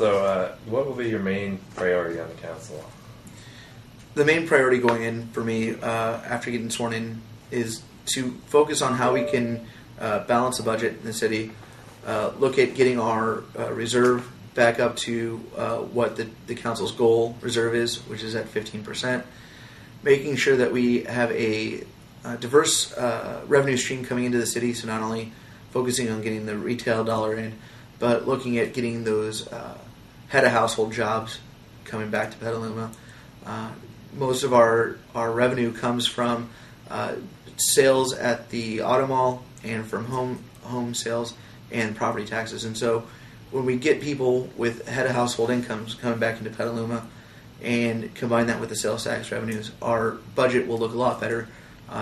So, what will be your main priority on the council? The main priority going in for me after getting sworn in is to focus on how we can balance the budget in the city, look at getting our reserve back up to what the council's goal reserve is, which is at 15%, making sure that we have a diverse revenue stream coming into the city, so not only focusing on getting the retail dollar in, but looking at getting those head of household jobs coming back to Petaluma. Most of our revenue comes from sales at the auto mall and from home sales and property taxes. And so when we get people with head of household incomes coming back into Petaluma and combine that with the sales tax revenues, our budget will look a lot better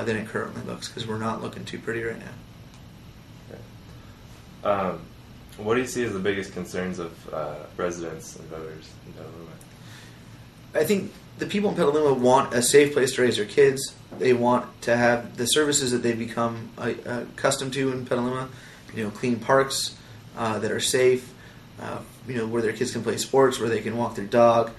than it currently looks, because we're not looking too pretty right now. Okay. What do you see as the biggest concerns of residents and voters in Petaluma? I think the people in Petaluma want a safe place to raise their kids. They want to have the services that they've become accustomed to in Petaluma. Clean parks that are safe. Where their kids can play sports, where they can walk their dog.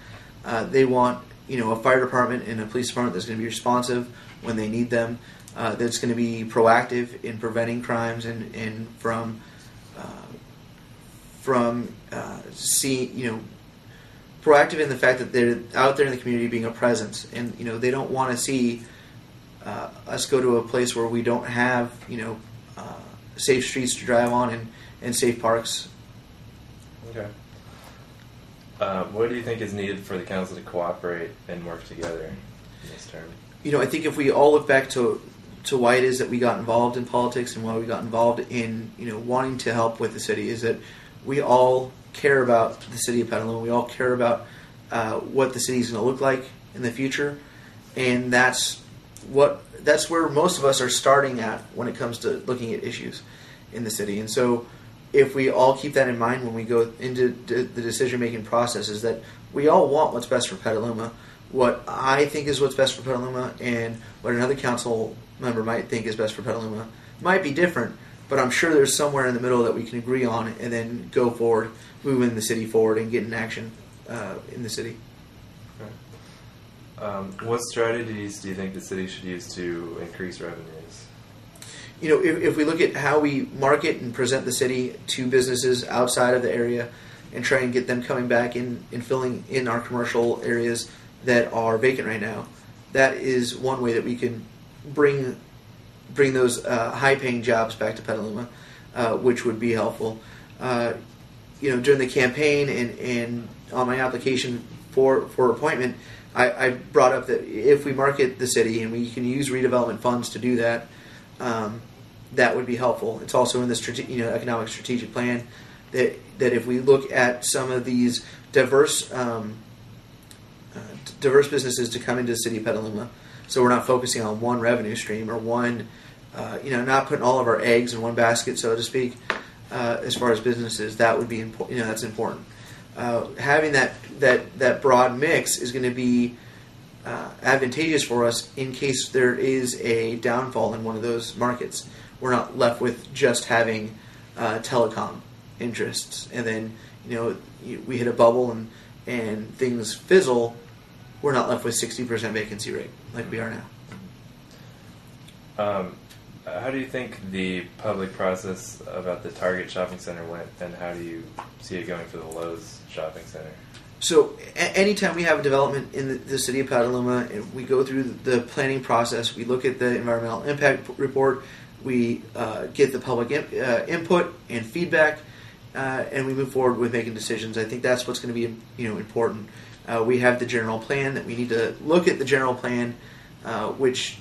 They want a fire department and a police department that's going to be responsive when they need them. That's going to be proactive in preventing crimes and from seeing proactive in the fact that they're out there in the community being a presence, and they don't want to see us go to a place where we don't have safe streets to drive on and safe parks. Okay. What do you think is needed for the council to cooperate and work together in this term? I think if we all look back to why it is that we got involved in politics and why we got involved in wanting to help with the city, is that we all care about the city of Petaluma. We all care about what the city is going to look like in the future, and that's where most of us are starting at when it comes to looking at issues in the city. And so, if we all keep that in mind when we go into the decision-making process, is that we all want what's best for Petaluma. What I think is what's best for Petaluma and what another council member might think is best for Petaluma might be different, but I'm sure there's somewhere in the middle that we can agree on and then go forward, moving the city forward and getting action in the city. Okay. What strategies do you think the city should use to increase revenues? If we look at how we market and present the city to businesses outside of the area and try and get them coming back and filling in our commercial areas that are vacant right now, that is one way that we can bring those high-paying jobs back to Petaluma, which would be helpful. During the campaign and on my application for appointment, I brought up that if we market the city and we can use redevelopment funds to do that, that would be helpful. It's also in the economic strategic plan that if we look at some of these diverse businesses to come into the city of Petaluma, so we're not focusing on one revenue stream or one, not putting all of our eggs in one basket, so to speak. As far as businesses, that would be important. That's important. Having that broad mix is going to be advantageous for us in case there is a downfall in one of those markets. We're not left with just having telecom interests, and then we hit a bubble and things fizzle. We're not left with 60% vacancy rate like we are now. How do you think the public process about the Target shopping center went, and how do you see it going for the Lowe's shopping center? So anytime we have a development in the city of Petaluma, we go through the planning process, we look at the environmental impact report, we get the public input and feedback, and we move forward with making decisions. I think that's what's going to be important. We have the general plan that we need to look at the general plan, which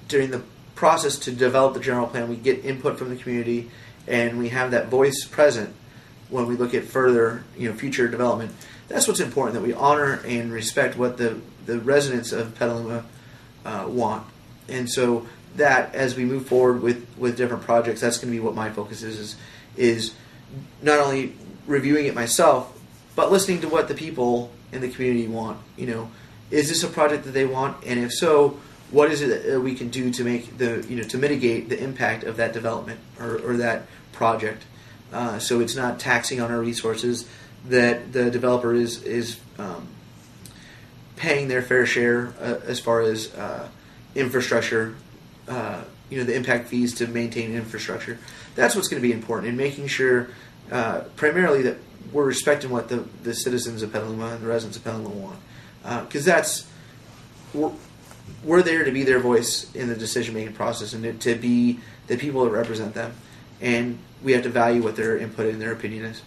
during the process to develop the general plan, we get input from the community, and we have that voice present when we look at further, future development. That's what's important, that we honor and respect what the residents of Petaluma want. And so that, as we move forward with different projects, that's going to be what my focus is not only reviewing it myself, but listening to what the people in the community want. Is this a project that they want? And if so, what is it that we can do to make to mitigate the impact of that development or that project, so it's not taxing on our resources, that the developer is paying their fair share as far as infrastructure, the impact fees to maintain infrastructure. That's what's going to be important, in making sure primarily that we're respecting what the citizens of Petaluma and the residents of Petaluma want. Because we're there to be their voice in the decision-making process and to be the people that represent them. And we have to value what their input and their opinion is.